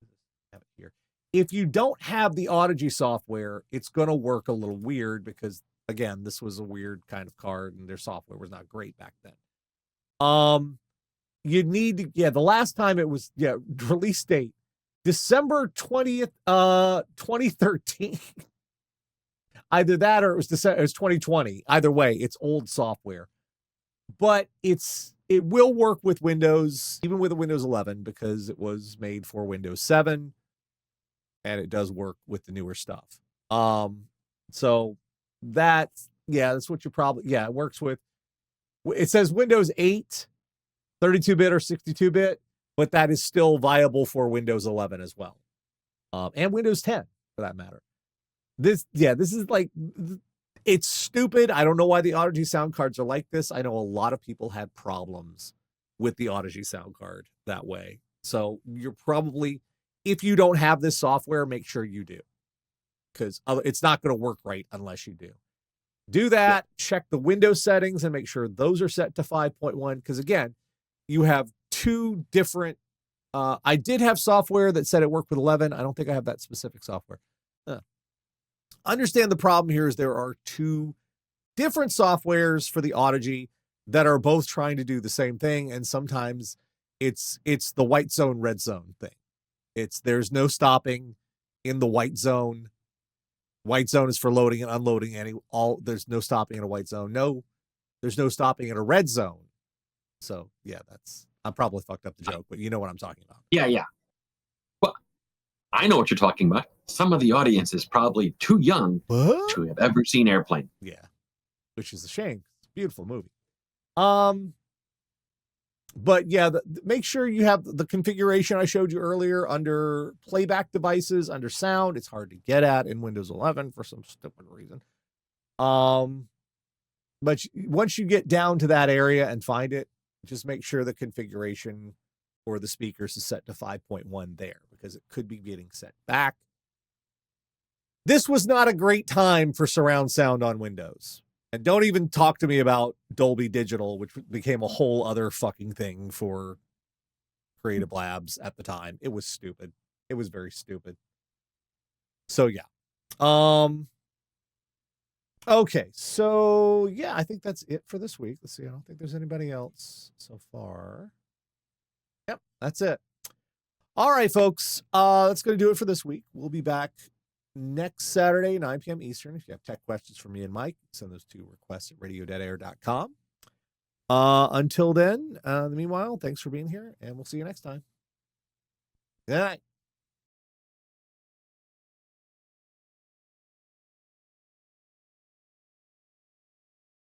I have it here. If you don't have the Audigy software, it's going to work a little weird because, again, this was a weird kind of card and their software was not great back then. You'd need to, the last time it was, release date, December 20th, 2013. Either that or it was 2020. Either way, it's old software. But it will work with Windows, even with a Windows 11, because it was made for Windows 7. And it does work with the newer stuff. So that's what you probably, it works with It says Windows 8, 32-bit or 62-bit, but that is still viable for Windows 11 as well. And Windows 10 for that matter. This is like, it's stupid. I don't know why the Audigy sound cards are like this. I know a lot of people had problems with the Audigy sound card that way. So you're probably, if you don't have this software, make sure you do, because it's not going to work right unless you do. Do that, check the Windows settings and make sure those are set to 5.1. Because again, you have two different, I did have software that said it worked with 11. I don't think I have that specific software. Understand the problem here is there are two different softwares for the Audigy that are both trying to do the same thing. And sometimes it's the white zone, red zone thing. There's no stopping in the white zone. White zone is for loading and unloading there's no stopping in a white zone. No, there's no stopping in a red zone. So yeah, I probably fucked up the joke, but you know what I'm talking about. Yeah. Well, I know what you're talking about. Some of the audience is probably too young to have ever seen Airplane. Yeah, which is a shame. It's a beautiful movie. But yeah, make sure you have the configuration I showed you earlier under playback devices, under sound. It's hard to get at in Windows 11 for some stupid reason. But once you get down to that area and find it, just make sure the configuration for the speakers is set to 5.1 there, because it could be getting set back. This was not a great time for surround sound on Windows. And don't even talk to me about Dolby Digital, which became a whole other fucking thing for Creative Labs at the time. It was stupid. It was very stupid. So yeah. Okay, so yeah, I think that's it for this week. Let's see. I don't think there's anybody else so far. Yep, that's it. All right, folks. That's going to do it for this week. We'll be back next Saturday, 9 p.m. Eastern. If you have tech questions for me and Mike, send those to requests@radiodeadair.com. Until then, meanwhile, thanks for being here, and we'll see you next time. Good night.